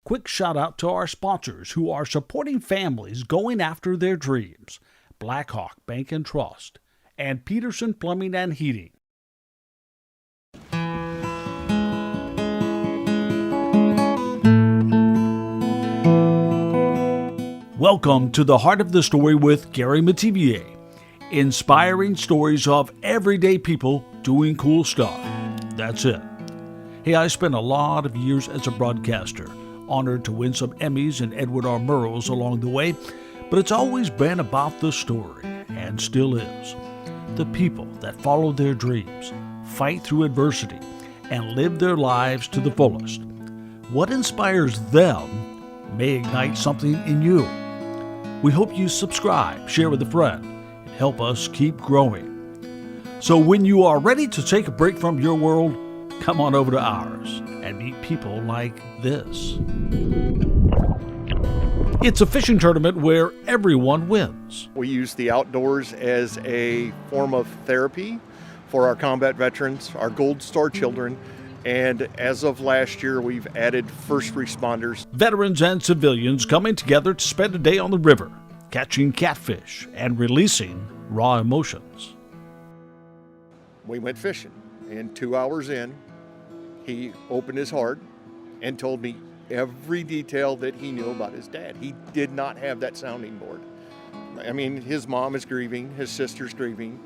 quick shout out to our sponsors who are supporting families going after their dreams: Blackhawk Bank and Trust and Peterson Plumbing and Heating. Welcome to the Heart of the Story with Gary Metivier. Inspiring stories of everyday people doing cool stuff. That's it. Hey, I spent a lot of years as a broadcaster, honored to win some Emmys and Edward R. Murrows along the way, but it's always been about the story, and still is. The people that follow their dreams, fight through adversity, and live their lives to the fullest. What inspires them may ignite something in you. We hope you subscribe, share with a friend, and help us keep growing. So when you are ready to take a break from your world, come on over to ours and meet people like this. It's a fishing tournament where everyone wins. We use the outdoors as a form of therapy for our combat veterans, our Gold Star children, and as of last year, we've added first responders. Veterans and civilians coming together to spend a day on the river, catching catfish and releasing raw emotions. We went fishing, and 2 hours in, he opened his heart and told me every detail that he knew about his dad. He did not have that sounding board. I mean, his mom is grieving, his sister's grieving,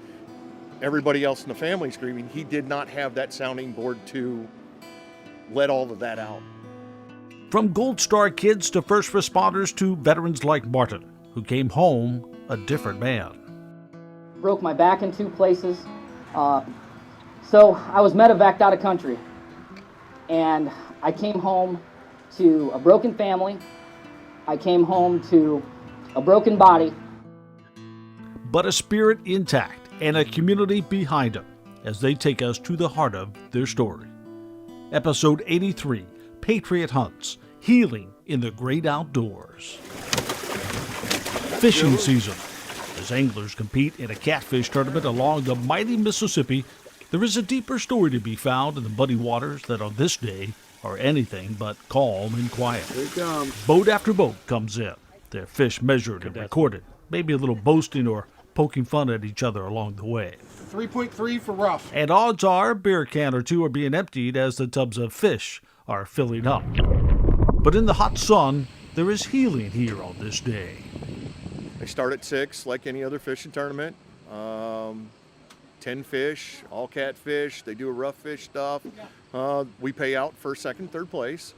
everybody else in the family's grieving. He did not have that sounding board to let all of that out. From Gold Star kids to first responders to veterans like Martin, who came home a different man. Broke my back in 2 places. So I was medevaced out of country. And I came home to a broken family. I came home to a broken body. But a spirit intact and a community behind them as they take us to the heart of their story. Episode 83, Patriot Hunts, Healing in the Great Outdoors. Fishing season. As anglers compete in a catfish tournament along the mighty Mississippi, there is a deeper story to be found in the muddy waters that on this day are anything but calm and quiet. Here it comes. Boat after boat comes in, their fish measured and recorded, maybe a little boasting or poking fun at each other along the way. 3.3 for rough. And odds are a beer can or two are being emptied as the tubs of fish are filling up. But in the hot sun, there is healing here on this day. They start at 6 like any other fishing tournament. 10 fish, all catfish. They do a rough fish stuff. We pay out first, second, third place.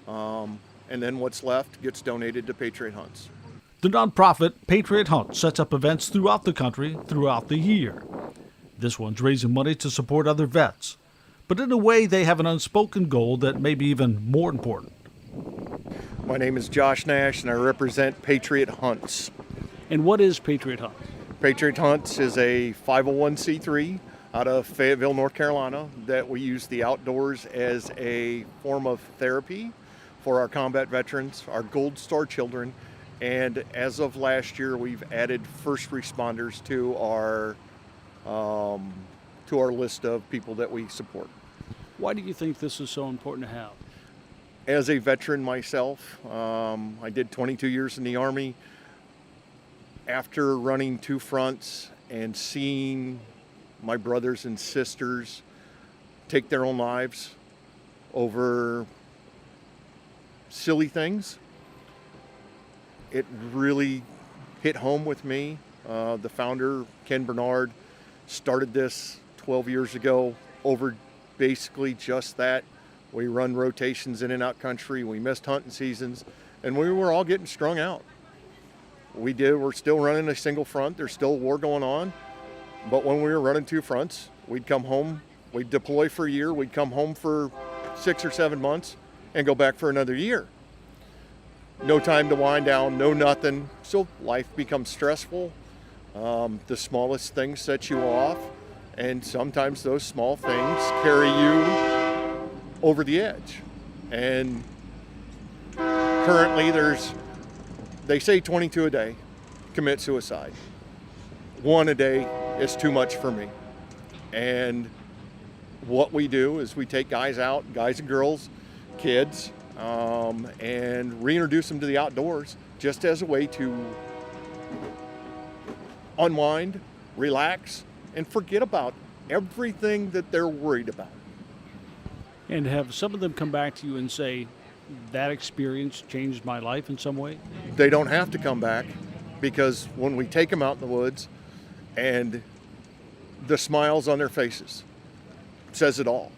And then what's left gets donated to Patriot Hunts. The nonprofit Patriot Hunts sets up events throughout the country throughout the year. This one's raising money to support other vets. But in a way, they have an unspoken goal that may be even more important. My name is Josh Nash, and I represent Patriot Hunts. And what is Patriot Hunts? Patriot Hunts is a 501c3 out of Fayetteville, North Carolina, that we use the outdoors as a form of therapy for our combat veterans, our Gold Star children, and as of last year, we've added first responders to our list of people that we support. Why do you think this is so important to have? As a veteran myself, I did 22 years in the Army. After running 2 fronts and seeing my brothers and sisters take their own lives over silly things, it really hit home with me. The founder, Ken Bernard, started this 12 years ago over basically just that. We run rotations in and out country. We missed hunting seasons, and we were all getting strung out. We're still running a single front. There's still war going on. But when we were running 2 fronts, we'd come home, we'd deploy for a year, we'd come home for 6 or 7 months and go back for another year. No time to wind down, no nothing. So life becomes stressful. The smallest things set you off. And sometimes those small things carry you over the edge. And currently they say 22 a day commit suicide. 1 a day is too much for me. And what we do is we take guys out, guys and girls, kids, and reintroduce them to the outdoors just as a way to unwind, relax, and forget about everything that they're worried about. And have some of them come back to you and say, that experience changed my life in some way? They don't have to come back, because when we take them out in the woods and the smiles on their faces says it all.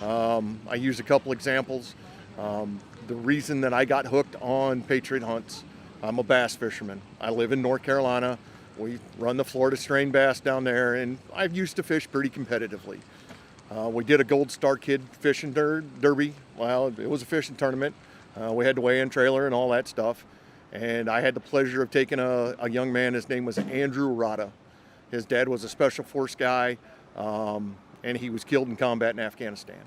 I use a couple examples. The reason that I got hooked on Patriot Hunts, I'm a bass fisherman. I live in North Carolina. We run the Florida strain bass down there, and I've used to fish pretty competitively. We did a Gold Star Kid fishing derby. Well, it was a fishing tournament. We had the weigh-in trailer and all that stuff. And I had the pleasure of taking a young man. His name was Andrew Rada. His dad was a special force guy, and he was killed in combat in Afghanistan.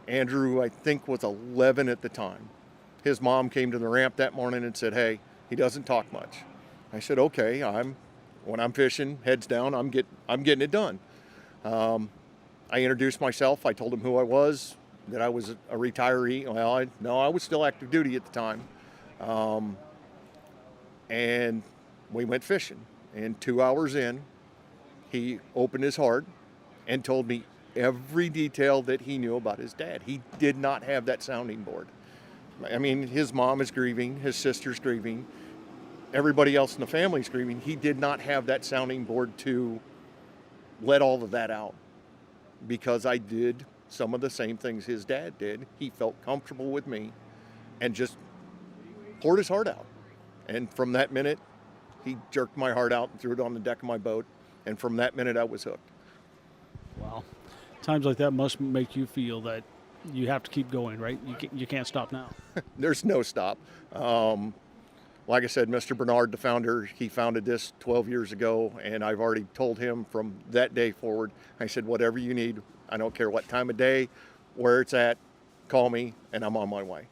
Andrew, I think, was 11 at the time. His mom came to the ramp that morning and said, "Hey, he doesn't talk much." I said, "Okay, when I'm fishing, heads down, I'm getting it done." I introduced myself. I told him who I was, that I was a retiree. Well, I was still active duty at the time. And we went fishing. And 2 hours in, he opened his heart and told me every detail that he knew about his dad. He did not have that sounding board. I mean, his mom is grieving, his sister's grieving, everybody else in the family's grieving. He did not have that sounding board to let all of that out, because I did some of the same things his dad did. He felt comfortable with me and just poured his heart out. And from that minute, he jerked my heart out and threw it on the deck of my boat. And from that minute, I was hooked. Wow. Times like that must make you feel that you have to keep going, right? You can't stop now. There's no stop. Like I said, Mr. Bernard, the founder, he founded this 12 years ago, and I've already told him from that day forward, I said, whatever you need, I don't care what time of day, where it's at, call me, and I'm on my way.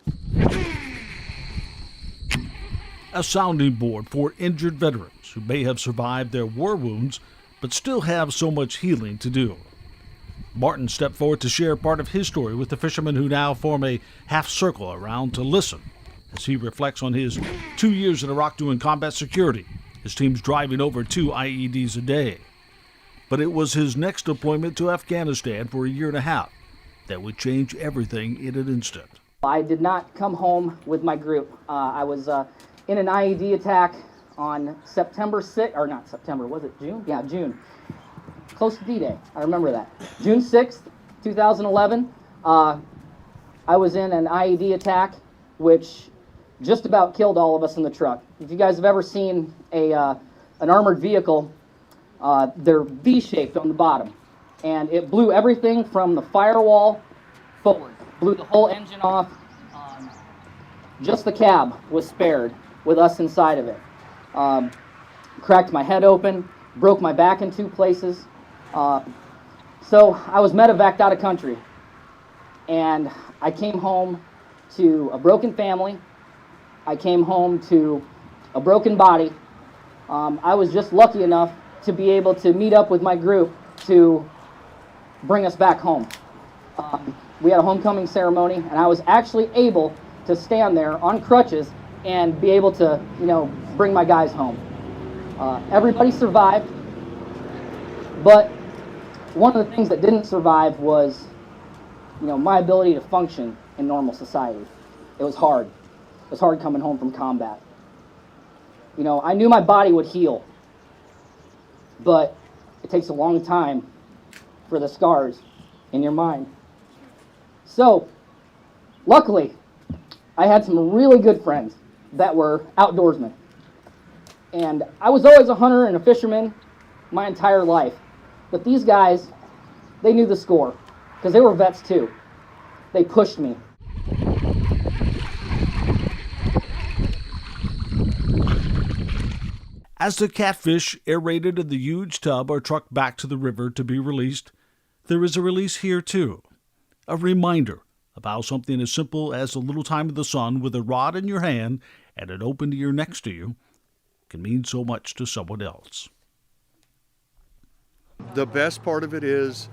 A sounding board for injured veterans who may have survived their war wounds but still have so much healing to do. Martin stepped forward to share part of his story with the fishermen, who now form a half circle around to listen as he reflects on his 2 years in Iraq doing combat security. His team's driving over 2 IEDs a day. But it was his next deployment to Afghanistan for a year and a half that would change everything in an instant. I did not come home with my group. I was in an IED attack on September 6th, or not September, was it June? Yeah, June. Close to D-Day, I remember that. June 6th, 2011, I was in an IED attack which just about killed all of us in the truck. If you guys have ever seen an armored vehicle, they're V-shaped on the bottom. And it blew everything from the firewall forward. Blew the whole engine off. Just the cab was spared with us inside of it. Cracked my head open, broke my back in 2 places. So I was medevaced out of country. And I came home to a broken family. I came home to a broken body. I was just lucky enough to be able to meet up with my group to bring us back home. We had a homecoming ceremony, and I was actually able to stand there on crutches and be able to, bring my guys home. Everybody survived, but one of the things that didn't survive was, my ability to function in normal society. It was hard. It was hard coming home from combat. I knew my body would heal, but it takes a long time for the scars in your mind. So, luckily, I had some really good friends that were outdoorsmen. And I was always a hunter and a fisherman my entire life. But these guys, they knew the score, because they were vets too. They pushed me. As the catfish aerated in the huge tub are trucked back to the river to be released, there is a release here too. A reminder of how something as simple as a little time in the sun with a rod in your hand and an open ear next to you can mean so much to someone else. The best part of it is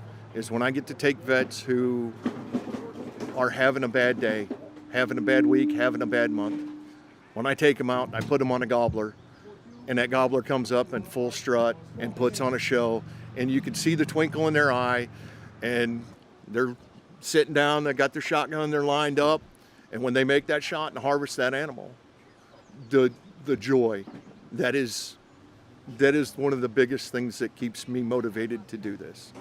when I get to take vets who are having a bad day, having a bad week, having a bad month. When I take them out, I put them on a gobbler, and that gobbler comes up in full strut and puts on a show, and you can see the twinkle in their eye, and they're sitting down, they got their shotgun, they're lined up, and when they make that shot and harvest that animal, the joy, that is one of the biggest things that keeps me motivated to do this.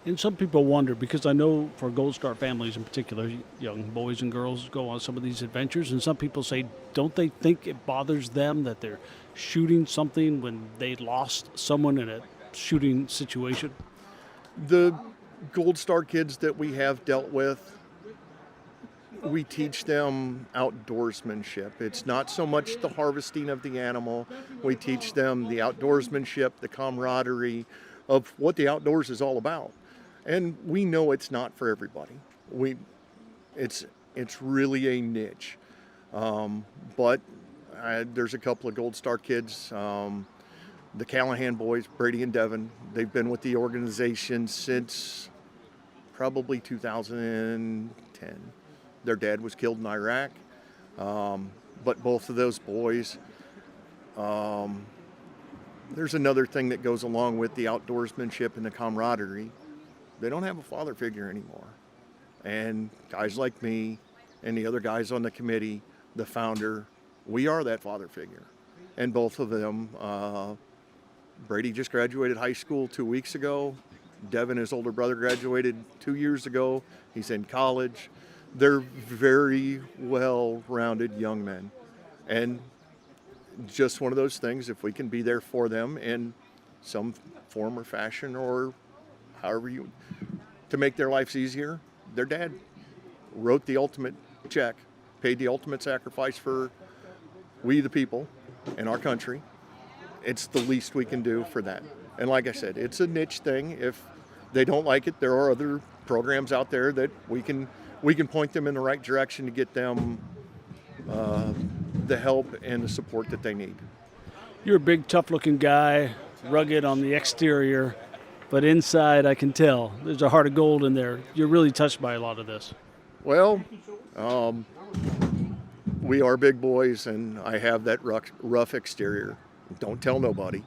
And some people wonder, because I know for Gold Star families in particular, young boys and girls go on some of these adventures, and some people say, don't they think it bothers them that they're shooting something when they lost someone in a shooting situation? The Gold Star kids that we have dealt with, we teach them outdoorsmanship. It's not so much the harvesting of the animal. We teach them the outdoorsmanship, the camaraderie of what the outdoors is all about. And we know it's not for everybody. It's really a niche. But there's a couple of Gold Star kids, the Callahan boys, Brady and Devin. They've been with the organization since probably 2010. Their dad was killed in Iraq. But both of those boys, there's another thing that goes along with the outdoorsmanship and the camaraderie. They don't have a father figure anymore. And guys like me and the other guys on the committee, the founder, we are that father figure. And both of them, Brady just graduated high school 2 weeks ago. Devin, his older brother, graduated 2 years ago. He's in college. They're very well-rounded young men. And just one of those things, if we can be there for them in some form or fashion, or however to make their lives easier. Their dad wrote the ultimate check, paid the ultimate sacrifice for we the people in our country. It's the least we can do for that. And like I said, it's a niche thing. If they don't like it, there are other programs out there that we can point them in the right direction to get them the help and the support that they need. You're a big, tough-looking guy, rugged on the exterior, but inside I can tell there's a heart of gold in there. You're really touched by a lot of this. Well, we are big boys, and I have that rough exterior. Don't tell nobody.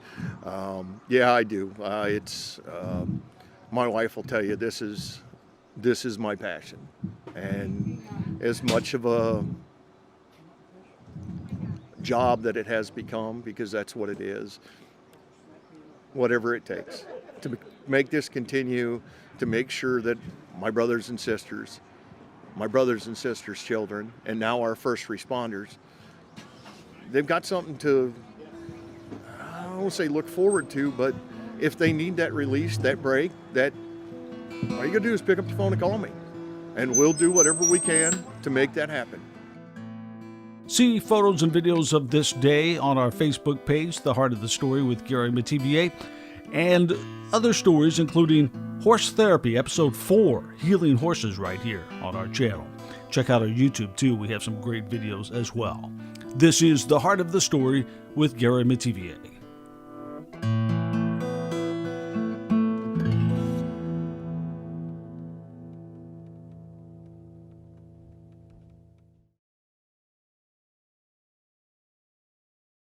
Yeah, I do. My wife will tell you this is my passion, and as much of a job that it has become, because that's what it is, whatever it takes to make this continue, to make sure that my brothers and sisters' children, and now our first responders, they've got something to, I don't want to say look forward to, but if they need that release, that break, that all you gotta do is pick up the phone and call me, and we'll do whatever we can to make that happen. See photos and videos of this day on our Facebook page, The Heart of the Story with Gary Metivier, and other stories including Horse Therapy, Episode 4, Healing Horses, right here on our channel. Check out our YouTube too, we have some great videos as well. This is The Heart of the Story with Gary Metivier.